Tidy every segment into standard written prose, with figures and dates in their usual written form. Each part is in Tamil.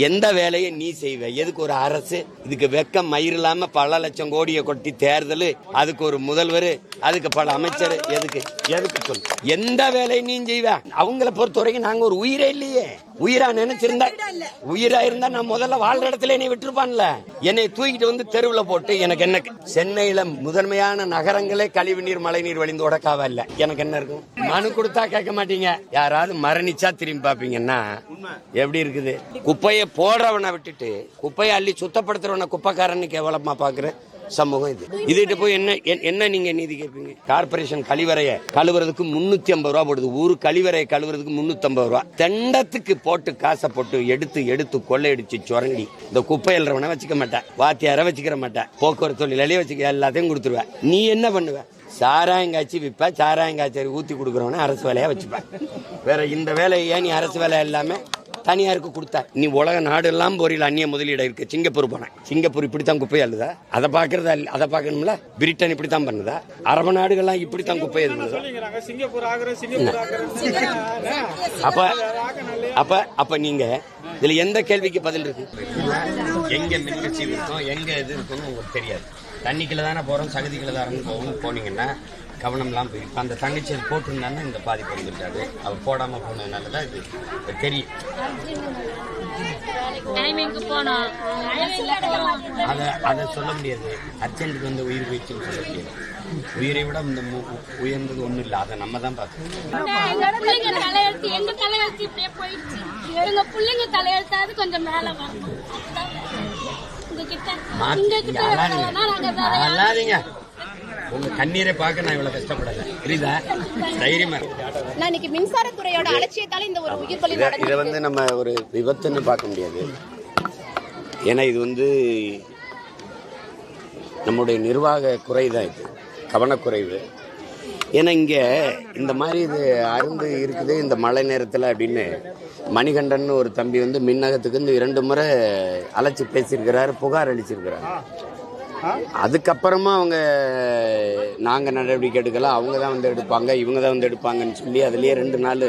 எந்த வேலையை நீ செய்வ? எதுக்கு ஒரு அரசு? இதுக்கு வெக்கம் மயிர் இல்லாம பல லட்சம் கோடியை கொட்டி தேர்தல், அதுக்கு ஒரு முதல்வர், அதுக்கு பல அமைச்சர், எதுக்கு எதுக்கு சொல்லு? எந்த வேலையை நீ செய்வ? அவங்களை பொறுத்த வரைக்கும் நாங்க ஒரு உயிரே இல்லையே. உயிரா நினைச்சிருந்தா, உயிரா இருந்தா நான் முதல்ல வாழ்ற இடத்துல என்னை விட்டுருப்பான்ல. என்னை தூக்கிட்டு வந்து தெருவில் போட்டு எனக்கு என்ன? சென்னையில முதன்மையான நகரங்களே கழிவு நீர் மழை நீர் வழிந்து உடக்காவ இல்ல. எனக்கு என்ன இருக்கும்? மனு கொடுத்தா கேட்க மாட்டீங்க. யாராவது மரணிச்சா திரும்பி பாப்பீங்கன்னா எப்படி இருக்குது? குப்பையை போடுறவனை விட்டுட்டு குப்பையை அள்ளி சுத்தப்படுத்துறவனை குப்பைக்காரன்னு கேவலமா பாக்குற சமூகம் இது. இதுகிட்ட போய் என்ன நீங்க நீதி கேட்பீங்க? கார்பரேஷன் கழிவறையை கழுவுறதுக்கு 350 ரூபா போடுது. ஊரு கழிவறையை கழுவுறதுக்கு 350 ரூபா. தண்டத்துக்கு போட்டு காசை போட்டு எடுத்து கொள்ளையடிச்சு சுரண்டி இந்த குப்பை எழுறவனை வச்சுக்க மாட்டேன், வாத்தியார வச்சுக்கிற மாட்டேன், போக்குவரத்து தொழிலாளியே வச்சுக்க, எல்லாத்தையும் கொடுத்துருவேன். நீ என்ன பண்ணுவ? சாராயங்காய்ச்சி விற்ப, சாராயங்காய்ச்சி ஊத்தி கொடுக்குறவன அரசு வேலையா வச்சுப்பேன். வேற இந்த வேலையை நீ அரசு வேலை இல்லாம தனியாருக்கு கொடுத்தா? நீ உலக நாடு எல்லாம் போறில அந்நிய முதலீடு இருக்கு. சிங்கப்பூர் போனேன். சிங்கப்பூர் இப்படித்தான் குப்பை அள்ளுதா? அதை பாக்குறதா? அதை பாக்கணும்ல. பிரிட்டன் இப்படித்தான் பண்ணுதா? அரபு நாடுகள்லாம் இப்படித்தான் குப்பை எழுதுதா? அப்ப நீங்க இதுல எந்த கேள்விக்கு பதில் இருக்கு? எங்க மின்கட்சி இருக்கும், எங்க இது இருக்குன்னு உங்களுக்கு தெரியாது. தண்ணிக்குள்ள தானே போறோம், சகதிக்குள்ள தானே போனீங்கன்னா கவனம்லாம் போயிருக்கும். அந்த தங்கச்சியை போட்டுருந்தானே இந்த பாதிப்பு வந்துருக்காது. அவள் போடாமல் போனதுனாலதான் இது தெரியும். அதை சொல்ல முடியாது. அர்ஜென்ட்டுக்கு வந்து உயிர் போயிடுச்சுன்னு சொல்ல முடியாது. உயிரை விட இந்த உயர்ந்தது ஒன்றும் இல்லை. அதை நம்ம தான் பார்க்கணும். உங்க கண்ணீரை பார்க்க நான் இவ்வளவு கஷ்டப்படல. புரியுதா? தைரியமா மின்சாரத்துறையோட அலட்சியத்தால இந்த ஒரு உயிர் பலி. இதை வந்து நம்ம ஒரு விபத்துன்னு பார்க்க முடியாது. ஏன்னா இது வந்து நம்முடைய நிர்வாக குறைதான், இது கவனக்குறைவு. ஏன்னா இங்க இந்த மாதிரி இது அருந்து இருக்குது இந்த மழை நேரத்தில் அப்படின்னு மணிகண்டன் ஒரு தம்பி வந்து மின்னகத்துக்கு இந்த 2 முறை அழைச்சி பேசியிருக்கிறாரு, புகார் அளிச்சிருக்கிறாரு. அதுக்கப்புறமா அவங்க நாங்கள் நடவடிக்கை எடுக்கலாம், அவங்க தான் வந்து எடுப்பாங்க, இவங்க தான் வந்து எடுப்பாங்கன்னு சொல்லி அதுலேயே 2 நாள்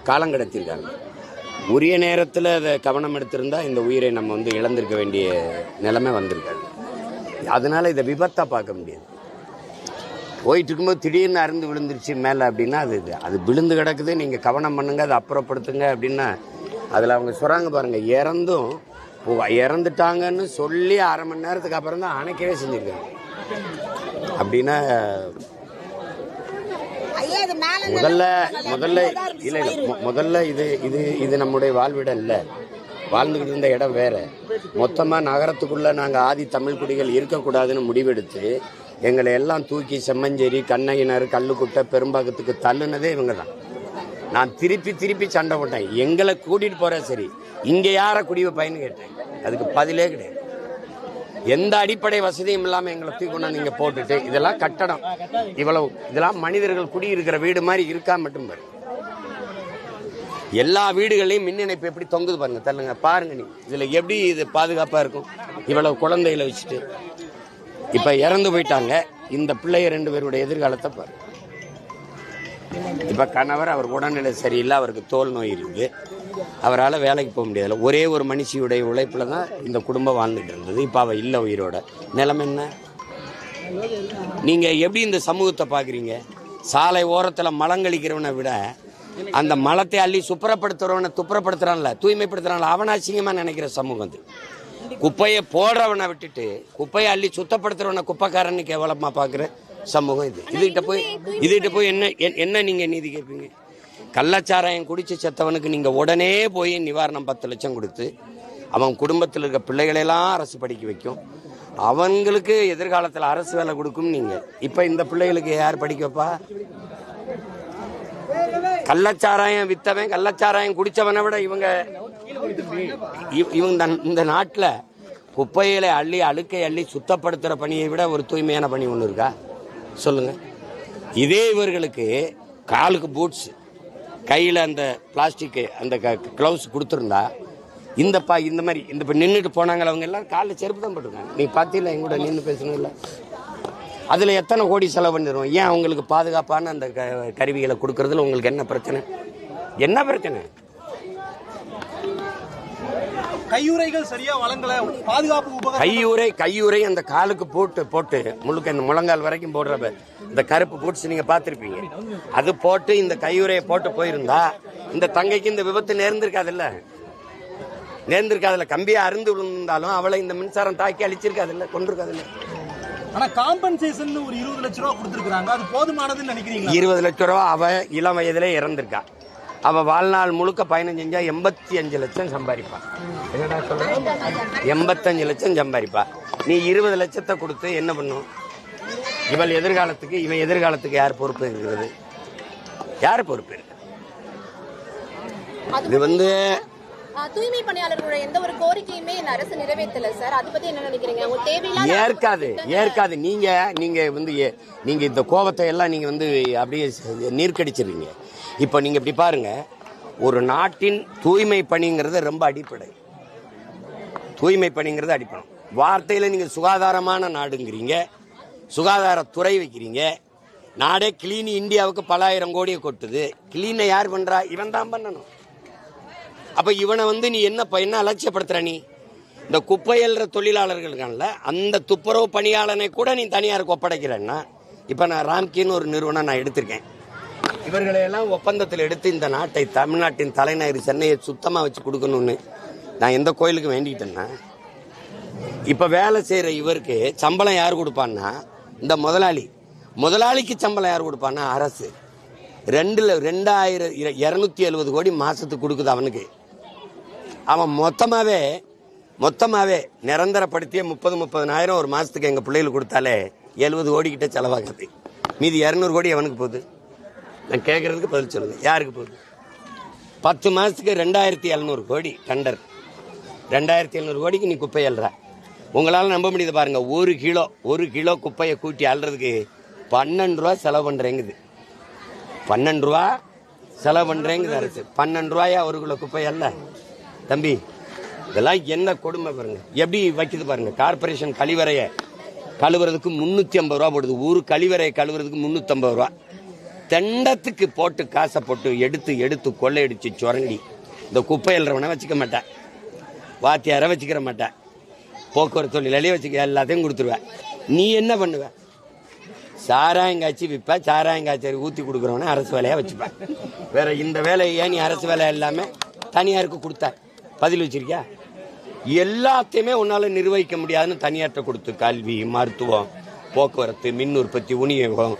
காலம் கடத்திருக்காங்க. உரிய நேரத்தில் அதை கவனம் எடுத்திருந்தா இந்த உயிரை நம்ம வந்து இழந்திருக்க வேண்டிய நிலைமை வந்திருக்காங்க. அதனால இதை விபத்தா பார்க்க முடியாது. போயிட்டு இருக்கும்போது திடீர்னு அருந்து விழுந்துருச்சு மேலே அப்படின்னா அது விழுந்து கிடக்குது, நீங்கள் கவனம் பண்ணுங்க, அதை அப்புறப்படுத்துங்க அப்படின்னா அதில் அவங்க சொல்கிறாங்க பாருங்க, இறந்துட்டாங்கன்னு சொல்லி 1/2 மணி நேரத்துக்கு அப்புறம் தான் அணைக்கவே செஞ்சிருக்காங்க. அப்படின்னா முதல்ல இது நம்முடைய வாழ்விடம் இல்லை, வாழ்ந்துகிட்டு இருந்த இடம் வேற. மொத்தமாக நகரத்துக்குள்ள நாங்கள் ஆதி தமிழ் குடிகள் இருக்கக்கூடாதுன்னு முடிவெடுத்து எங்களை எல்லாம் தூக்கி செம்மஞ்சேரி, கண்ணகினார், கல்லுக்குட்டை, பெரும்பாக்கத்துக்கு தள்ளுனதே இவங்க தான். நான் திருப்பி சண்டை போட்டேன். எங்களை கூட்டிட்டு போற சரி, இங்க யார குடி வைப்பாயின்னு கேட்டேன். அதுக்கு பதிலே கிடையாது. எந்த அடிப்படை வசதியும் இல்லாம எங்களை தூக்கணும் நீங்க போட்டுட்டு, இதெல்லாம் கட்டடம், இவ்வளவு இதெல்லாம் மனிதர்கள் குடியிருக்கிற வீடு மாதிரி இருக்கா மட்டும் பாரு. எல்லா வீடுகளையும் மின் இணைப்பு எப்படி தொங்குது பாருங்க, தள்ளுங்க பாருங்க. நீ இதுல எப்படி இது பாதுகாப்பா இருக்கும்? இவ்வளவு குழந்தைகளை வச்சுட்டு இப்ப இறந்து போயிட்டாங்க. இந்த பிள்ளைய 2 பேருடைய எதிர்காலத்தை பாரு. இப்ப கணவர் அவர் உடல்நிலை சரியில்லை, அவருக்கு தோல் நோய் இருக்குது, அவரால் வேலைக்கு போக முடியாது. ஒரே ஒரு மனுஷியுடைய உழைப்புல தான் இந்த குடும்பம் வாழ்ந்துட்டு இருந்தது. இப்ப அவ இல்லை உயிரோட. நிலைமை என்ன? நீங்க எப்படி இந்த சமூகத்தை பாக்குறீங்க? சாலை ஓரத்துல மலங்கழிக்கிறவனை விட அந்த மலத்தை அள்ளி சுப்பரப்படுத்துறவனை துப்புரப்படுத்துறான்ல, தூய்மைப்படுத்துறான்ல, அவன் அசிங்கமா நினைக்கிற சமூகம் அது. குப்பையை போடுறவனை விட்டுட்டு குப்பையை அள்ளி சுத்தப்படுத்துறவனை குப்பைக்காரன்னு கேவலமா பாக்குற சமூகம் இது. இதுகிட்ட போய் என்ன நீங்க நீதி கேட்பீங்க? கள்ளச்சாராயம் குடிச்சு செத்தவனுக்கு நீங்க உடனே போய் நிவாரணம் 10 லட்சம் கொடுத்து அவன் குடும்பத்தில் இருக்க பிள்ளைகளெல்லாம் அரசு படிக்க வைக்கும், அவங்களுக்கு எதிர்காலத்தில் அரசு வேலை கொடுக்கும். நீங்க இப்ப இந்த பிள்ளைகளுக்கு யார் படிக்க வைப்பா? கள்ளச்சாராயம் வித்தவன், கள்ளச்சாராயம் குடிச்சவனை விட இவங்க இந்த நாட்டில் குப்பையில அள்ளி அழுக்கை அள்ளி சுத்தப்படுத்துற பணியை விட ஒரு தூய்மையான பணி ஒன்று இருக்கா? சொல்லுங்க. இதே இவர்களுக்கு காலுக்கு பூட்ஸ், கையில் அந்த பிளாஸ்டிக் அந்த கிளவுஸ் கொடுத்துருந்தா இந்த மாதிரி இந்த நின்றுட்டு போனாங்க அவங்க எல்லாம் காலில் செருப்பு தான் போட்டுருக்காங்க. நீ பார்த்தீங்களா? எங்க கூட நின்று பேசணும் இல்லை? அதில் எத்தனை கோடி செலவு பண்ணிடுவோம்? ஏன் அவங்களுக்கு பாதுகாப்பான அந்த கருவிகளை கொடுக்கறதுல உங்களுக்கு என்ன பிரச்சனை? கையுறைகள் சரியா வழங்கல, பாதுகாப்பு கையுறை அந்த காலுக்கு போட்டு முழுக்க இந்த முழங்கால் வரைக்கும் போடுற இந்த கருப்பு பூட்ஸ் நீங்க பாத்திருப்பீங்க. அது போட்டு இந்த கையுறையை போட்டு போயிருந்தா இந்த தங்கைக்கு இந்த விபத்து நேர்ந்திருக்காதுல்ல. கம்பியா அருந்து விழுந்தாலும் அவளை இந்த மின்சாரம் தாக்கி அழிச்சிருக்காதுல்ல, கொண்டிருக்காதுல்ல. ஆனா காம்பன்சேஷன் ஒரு 20 லட்சம் ரூபாய் கொடுத்திருக்காங்க, அது போதுமானதுன்னு நினைக்கிறீங்களா? 20 லட்சம் ரூபாய் அவ இளம் வயதிலே இறந்திருக்கா. அவ வாழ்நாள் முழுக்க பயணம் செஞ்சா 85 லட்சம் சம்பாதிப்பா. என்னடா சொல்ற? 85 லட்சம் சம்பாதிப்பா. நீ 20 லட்சத்தை கொடுத்து என்ன பண்ணும்? இவன் எதிர்காலத்துக்கு யார் பொறுப்பு இருக்கிறது? யார் பொறுப்பு இருக்கு? இது தூய்மை பணியாளர்களோட எந்த ஒரு கோரிக்கையுமே இந்த அரசு நிறைவேற்றல சார். அதை பத்தி என்ன நினைக்கிறீங்க? உங்க தேவையில்லாத ஏற்காது. நீங்க இந்த கோபத்தை எல்லாம் நீங்க அப்படியே நீர்க்கடிச்சிருக்கீங்க. இப்ப நீங்க இப்படி பாருங்க, ஒரு நாட்டின் தூய்மை பணிங்கிறது ரொம்ப அடிப்படை. வார்த்தையில நீங்க சுகாதாரமான நாடுங்கிறீங்க, சுகாதாரத்துறை வைக்கிறீங்க. நாடே கிளீன் இந்தியாவுக்கு பல ஆயிரம் கோடியை கொட்டுது. கிளீனை யார் பண்றா? இவன் தான் பண்ணணும். அப்ப இவனை நீ என்ன அலட்சியப்படுத்துற? நீ இந்த குப்பையல்ற தொழிலாளர்களுக்கான அந்த துப்புரவு பணியாளனை கூட நீ தனியாருக்கு ஒப்படைக்கிறேன்னா, இப்ப நான் ராம்கின்னு ஒரு நிறுவனம் நான் எடுத்திருக்கேன். இவர்களை எல்லாம் ஒப்பந்தத்தில் எடுத்து இந்த நாட்டை, தமிழ்நாட்டின் தலைநகர் சென்னையை சுத்தமா வச்சு கொடுக்கணும்னு நான் எந்த கோயிலுக்கு வேண்டிட்டேன்னா, இப்ப வேலை செய்யற இவருக்கு சம்பளம் யார் கொடுப்பான்னா இந்த முதலாளிக்கு சம்பளம் யார் கொடுப்பான்னா அரசு. 2270 கோடி மாசத்துக்கு கொடுக்குது அவனுக்கு. அவன் மொத்தமாவே நிரந்தரப்படுத்திய 30,000 ஒரு மாசத்துக்கு எங்க பிள்ளைகளுக்கு கொடுத்தாலே 70 கோடி கிட்ட செலவாகுது. மீதி 200 கோடி அவனுக்கு போகுது. நான் கேட்கறதுக்கு பதில் சொல்லுங்க, யாருக்கு போகுது? 10 மாசத்துக்கு 2700 கோடி டண்டர். 2700 கோடிக்கு நீ குப்பை அள்ளுற. உங்களால நம்ப முடியுது பாருங்க. ஒரு கிலோ குப்பையை கூட்டி அள்ளுறதுக்கு 12 ரூபா செலவு பண்றேங்குது. 12 ரூபா செலவு பண்றேங்குது அரசு. 12 ரூபாயா ஒரு கிலோ குப்பை அல்ல தம்பி. இதெல்லாம் என்ன கொடுமை பாருங்க, எப்படி வைக்குது பாருங்க. கார்பரேஷன் கழிவறைய கழுவுறதுக்கு 350 ரூபா போடுது. ஊரு கழிவறையை கழுவுறதுக்கு 350 ரூபா. தெண்டத்துக்கு போட்டு காசை போட்டு எடுத்து கொள்ளையடிச்சு சுரண்டி இந்த குப்பை எழுறவனை வச்சுக்க மாட்டேன், வாத்தியார வச்சுக்கிற மாட்டேன், போக்குவரத்து தொழிலாளியே வச்சுக்க, எல்லாத்தையும் கொடுத்துருவேன். நீ என்ன பண்ணுவ? சாராயங்காய்ச்சி விற்ப, சாராயங்காய்ச்சி ஊற்றி கொடுக்குறவன அரசு வேலையா வச்சுப்பேன். வேற இந்த வேலையை நீ அரசு வேலை இல்லாம தனியாருக்கு கொடுத்த பதில் வச்சிருக்கியா? எல்லாத்தையுமே உன்னால நிர்வகிக்க முடியாதுன்னு தனியார்ட்ட கொடுத்து கல்வி, மருத்துவம், போக்குவரத்து, மின் உற்பத்தி, விநியோகம்,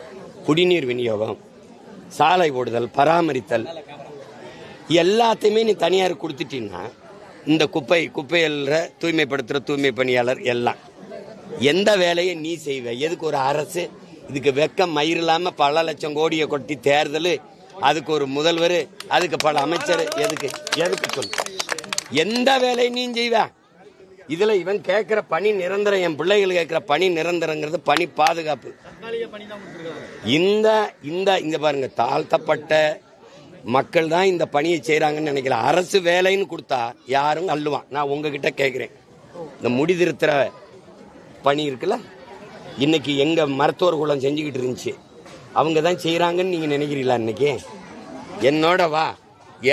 குடிநீர் விநியோகம், சாலை ஓடுதல், பராமரித்தல், எல்லாத்தையுமே நீ தனியாருக்கு கொடுத்துட்டீங்கன்னா இந்த குப்பையல்ற தூய்மைப்படுத்துற தூய்மை பணியாளர் எல்லாம் எந்த வேலையை நீ செய்வ? எதுக்கு ஒரு அரசு? இதுக்கு வெக்கம் மயிர் இல்லாம பல லட்சம் கோடியை கொட்டி தேர்தல், அதுக்கு ஒரு முதல்வர், அதுக்கு பல அமைச்சர், எதுக்கு சொல்லு? எந்த வேலையை நீ செய்வ? இதுல இவன் கேட்கிற பணி நிரந்தரம், என் பிள்ளைகள் கேட்கிற பணி நிரந்தரங்கிறது பணி பாதுகாப்பு. இந்த பாருங்க, தாழ்த்தப்பட்ட மக்கள் தான் இந்த பணியை செய்யறாங்கன்னு நினைக்கிறேன். அரசு வேலைன்னு கொடுத்தா யாரும் அள்ளுவான். நான் உங்ககிட்ட கேட்கிறேன், இந்த முடிதிருத்துற பணி இருக்குல்ல, இன்னைக்கு எங்க மருத்துவர் குலம் செஞ்சுக்கிட்டு இருந்துச்சு, அவங்க தான் செய்யறாங்கன்னு நீங்க நினைக்கிறீங்களா? இன்னைக்கு என்னோட வா,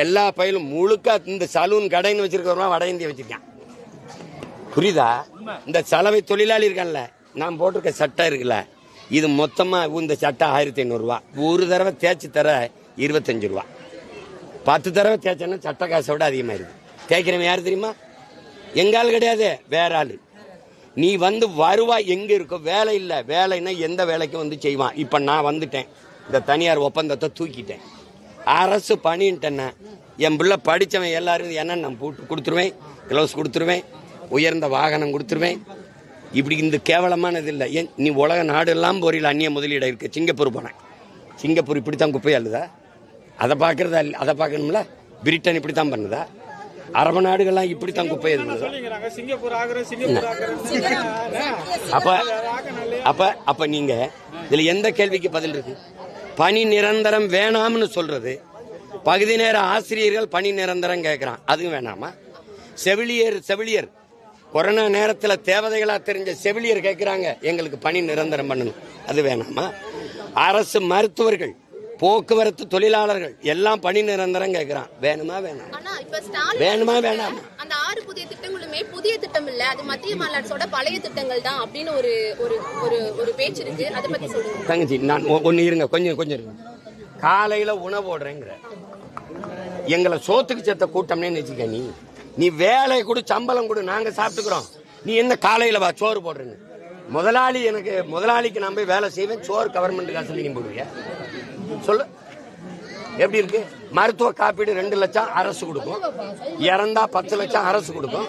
எல்லா பயிலும் முழுக்க இந்த சலூன் கடைன்னு வச்சிருக்கிறவங்க வட இந்தியா வச்சிருக்கான். புரியுதா? இந்த சலவை தொழிலாளி இருக்கான்ல, நான் போட்டிருக்க சட்டை இருக்குல்ல, இது மொத்தமா இந்த சட்டை 1500 ரூபா. ஒரு தடவை தேய்ச்சி தர 25 ரூபா. 10 தடவை தேய்ச்சா சட்டை காசை விட அதிகமா இருக்கு. தேய்க்கிறவன் யாரு தெரியுமா? எங்கால் கிடையாது, வேற ஆளு. நீ வருவாய் எங்க இருக்கோ, வேலை இல்ல, வேலைன்னா எந்த வேலைக்கும் செய்வான். இப்ப நான் வந்துட்டேன், இந்த தனியார் ஒப்பந்தத்தை தூக்கிட்டேன், அரசு பணின்ட்டேன்னா என் பிள்ளை படிச்சவன் எல்லாரும் என்ன நான் போட்டு கொடுத்துருவேன், கிளவுஸ் கொடுத்துருவேன், உயர்ந்த வாகனம் கொடுத்துருவேன். இப்படி இந்த கேவலமானது இல்லை. ஏன் நீ உலக நாடு எல்லாம் போறீல, அந்நிய முதலீடு இருக்கு. சிங்கப்பூர் போனேன், சிங்கப்பூர் இப்படித்தான் குப்பையா அள்ளுதா? அதை பார்க்கறதா? அதை பார்க்கணும்ல. பிரிட்டன் இப்படித்தான் பண்ணுதா? அரபு நாடுகள்லாம் இப்படித்தான் குப்பை எழுதுதா? அப்ப நீங்க இதுல எந்த கேள்விக்கு பதில் இருக்கு? பணி நிரந்தரம் வேணாம்னு சொல்றது, பகுதி நேர ஆசிரியர்கள் பணி நிரந்தரம் கேட்கிறான், அதுவும் வேணாமா? செவிலியர் கொரோனா நேரத்தில் தேவதைகளா தெரிஞ்ச செவிலியர் கேட்கிறாங்க, எங்களுக்கு பணி நிரந்தரம் பண்ணணும், அது வேணாமா? அரசு மருத்துவர்கள் போக்குவரத்து தொழிலாளர்கள் எல்லாம் பணி நிரந்தரம் கேட்கிறான். வேணுமா வேணாம்? ஆனா இப்ப ஸ்டாலின் வேணுமா வேணாம்? அந்த 6 புதிய திட்டங்களுமே புதிய திட்டம் இல்ல, அது மத்திய மாநில அரசோட பழைய திட்டங்கள் தான் அப்படின்னு ஒரு ஒரு ஒரு ஒரு பேச்சு இருக்கு. அதை பத்தி சொல்லுங்க தங்கச்சி. நான் ஒன்னு இருங்க, கொஞ்சம் இருங்க. காலையில உணவு போடுறேங்கிற எங்களை சோத்துக்கு சேர்த்த கூட்டம்னே நினைச்சுக்க. நீ வேலை கொடு, சம்பளம் கொடு, நாங்க சாப்பிட்டுக்கிறோம். நீ என்ன காலையில வா சோறு போடுறேன்னு? முதலாளிக்கு நான் போய் வேலை செய்வேன், சோறு கவர்மெண்ட் காசுல நீ போடுவியா? சொல்லு, எப்படி இருக்கு? மருத்துவ காப்பீடு 2 லட்சம் அரசு கொடுக்கும், இறந்தா 10 லட்சம் அரசு கொடுக்கும்.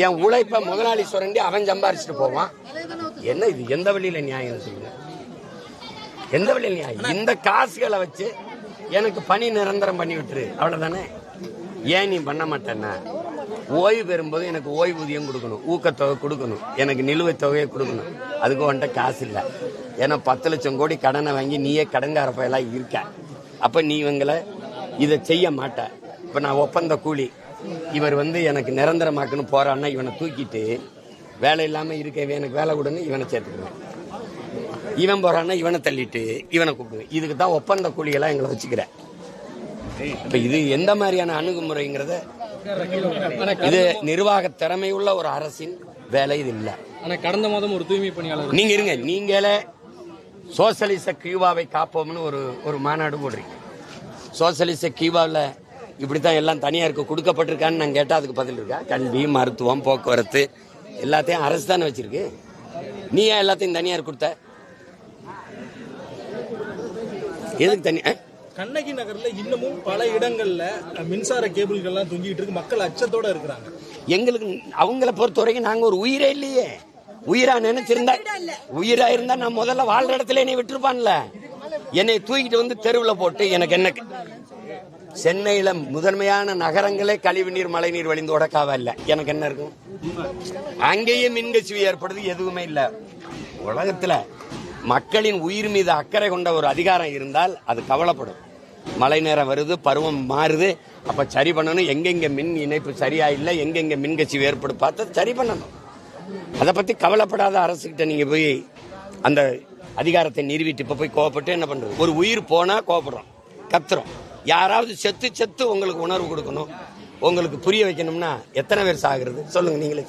என் உழைப்ப முதலாளி சுரண்டி அவன் சம்பாரிச்சுட்டு போவான். என்ன இது? எந்த வழியில நியாயம் சொல்லுங்க? எந்த வழியில நியாயம்? இந்த காசுகளை வச்சு எனக்கு பணி நிரந்தரம் பண்ணி விட்டுரு, அவ்வளவுதானே. ஏன் நீ பண்ண மாட்டேன்னா, ஓய்வு பெறும்போது எனக்கு ஓய்வூதியம் கொடுக்கணும், ஊக்கத்தொகை கொடுக்கணும், எனக்கு நிலுவைத் தொகையை கொடுக்கணும். அதுக்கு வந்துட்ட காசு இல்லை. ஏன்னா 10 லட்சம் கோடி கடனை வாங்கி நீயே கடன்கார பயலாம் இருக்க. அப்ப நீ இவங்களை இதை செய்ய மாட்ட. இப்ப நான் ஒப்பந்த கூலி, இவர் எனக்கு நிரந்தரமாக்குன்னு போறான்னா இவனை தூக்கிட்டு வேலை இல்லாம இருக்க, எனக்கு வேலை கொடுன்னு இவனை சேர்த்துக்குவேன். இவன் போறான்னா இவனை தள்ளிட்டு இவனை கூப்பிடுவேன். இதுக்கு தான் ஒப்பந்த கூலியெல்லாம் எங்களை வச்சுக்கிறேன். இப்ப இது எந்த மாதிரியான அணுகுமுறைங்கிறத, இது நிர்வாக திறமையுள்ள ஒரு அரசின் வேலை இது இல்ல. கடந்த மாதம் ஒரு தூய்மை பணியாளர் நீங்க இருங்க, நீங்களே சோசலிச கியூபாவை காப்போம்னு ஒரு மாநாடு போடுறீங்க. சோசலிச கியூபாவில் இப்படித்தான் எல்லாம் தனியாருக்கு கொடுக்கப்பட்டிருக்கான்னு நான் கேட்டா அதுக்கு பதில் இருக்கா? கல்வி, மருத்துவம், போக்குவரத்து எல்லாத்தையும் அரசு தானே வச்சிருக்கு. நீ ஏன் எல்லாத்தையும் தனியார் கொடுத்த? எதுக்கு தனியா? கண்ணகி நகர்ல இன்னமும் பல இடங்கள்ல மின்சார கேபிள்கள்லாம் தொங்கிட்டு இருக்கு, மக்கள் அச்சத்தோட இருக்கிறாங்க. எங்களுக்கு அவங்கள பொறுத்த வரைக்கும் நாங்க ஒரு உயிரே இல்லையே. உயிரா நினைச்சிருந்தா, உயிரா இருந்தா நான் முதல்ல வாழ்ற இடத்துல என்னை விட்டுருப்பான்ல. என்னை தூக்கிட்டு தெருவில் போட்டு எனக்கு என்ன? சென்னையில முதன்மையான நகரங்களே கழிவுநீர் மழைநீர் வழிந்து உடக்காவ இல்ல, எனக்கு என்ன இருக்கும்? அங்கேயே மின்கசிவு ஏற்படுது, எதுவுமே இல்ல. உலகத்துல மக்களின் உயிர் மீது அக்கறை கொண்ட ஒரு அதிகாரம் இருந்தால் அது கவலைப்படும். மழை நேரம் வருது, பருவம் மாறுது, அப்ப சரி பண்ணணும். எங்கெங்க மின் இணைப்பு சரியா இல்லை, எங்கெங்க மின்கசிவு ஏற்படு பார்த்து சரி பண்ணணும். அதை பத்தி கவலைப்படாத அரசுகிட்ட நீங்க போய் அந்த அதிகாரத்தை நிறுவிட்டு இப்ப போய் கோவப்பட்டு என்ன பண்றது? ஒரு உயிர் போனா கோவப்படுறோம், கத்துறோம். யாராவது செத்து உங்களுக்கு உணர்வு கொடுக்கணும், உங்களுக்கு புரிய வைக்கணும்னா எத்தனை பேர் சாகுறது சொல்லுங்க நீங்களே.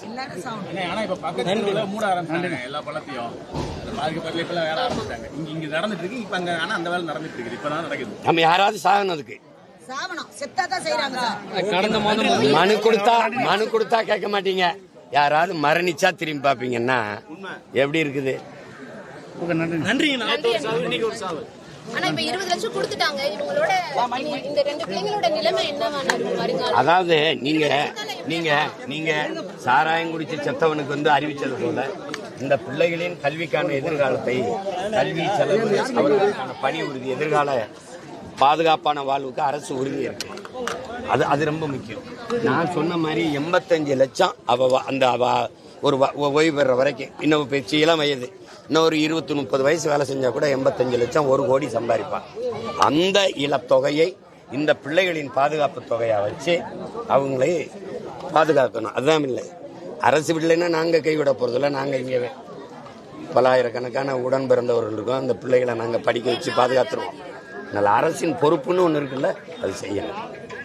நம்ம யாராவது சாகனதுக்கு மனு கொடுத்தா கேட்க மாட்டீங்க. யாராவது மரணிச்சா திரும்பி பாப்பீங்கன்னா எப்படி இருக்குது? நன்றி. ஆனா இப்ப 20 லட்சம் கொடுத்துட்டாங்க. இவங்களோட இந்த 2 பிள்ளைங்களோட நிலைமை என்னவான வருங்காலம்? அதாவது நீங்க சாராயம் குடிச்சு செத்தவனுக்கு அறிவிச்சது போல இந்த பிள்ளைகளின் கல்விக்கான எதிர்காலத்தை, கல்வி செலவு, அவர்களுக்கான பணி உறுதி, எதிர்கால பாதுகாப்பான வாழ்வுக்கு அரசு உறுதி இருக்கு. அது ரொம்ப முக்கியம். நான் சொன்ன மாதிரி 85 லட்சம் அவ ஒரு ஓய்வு பெற வரைக்கும், இன்னும் பேச்சு இளம் வயது, இன்னும் ஒரு 20-30 வயசு வேலை செஞ்சா கூட 85 லட்சம் 1 கோடி சம்பாதிப்பான். அந்த இழத்தொகையை இந்த பிள்ளைகளின் பாதுகாப்பு தொகையா வச்சு அவங்களை பாதுகாக்கணும். அதுதான் இல்லை. அரசு விடலைன்னா நாங்க கைவிட போறதில்ல. நாங்க இங்கே பலாயிரக்கணக்கான உடன் பிறந்தவர்கள் இருக்கோம், அந்த பிள்ளைகளை நாங்க படிக்க வச்சு பாதுகாத்துருவோம். அதனால அரசின் பொறுப்புன்னு ஒண்ணு இருக்குல்ல, அது செய்யணும்.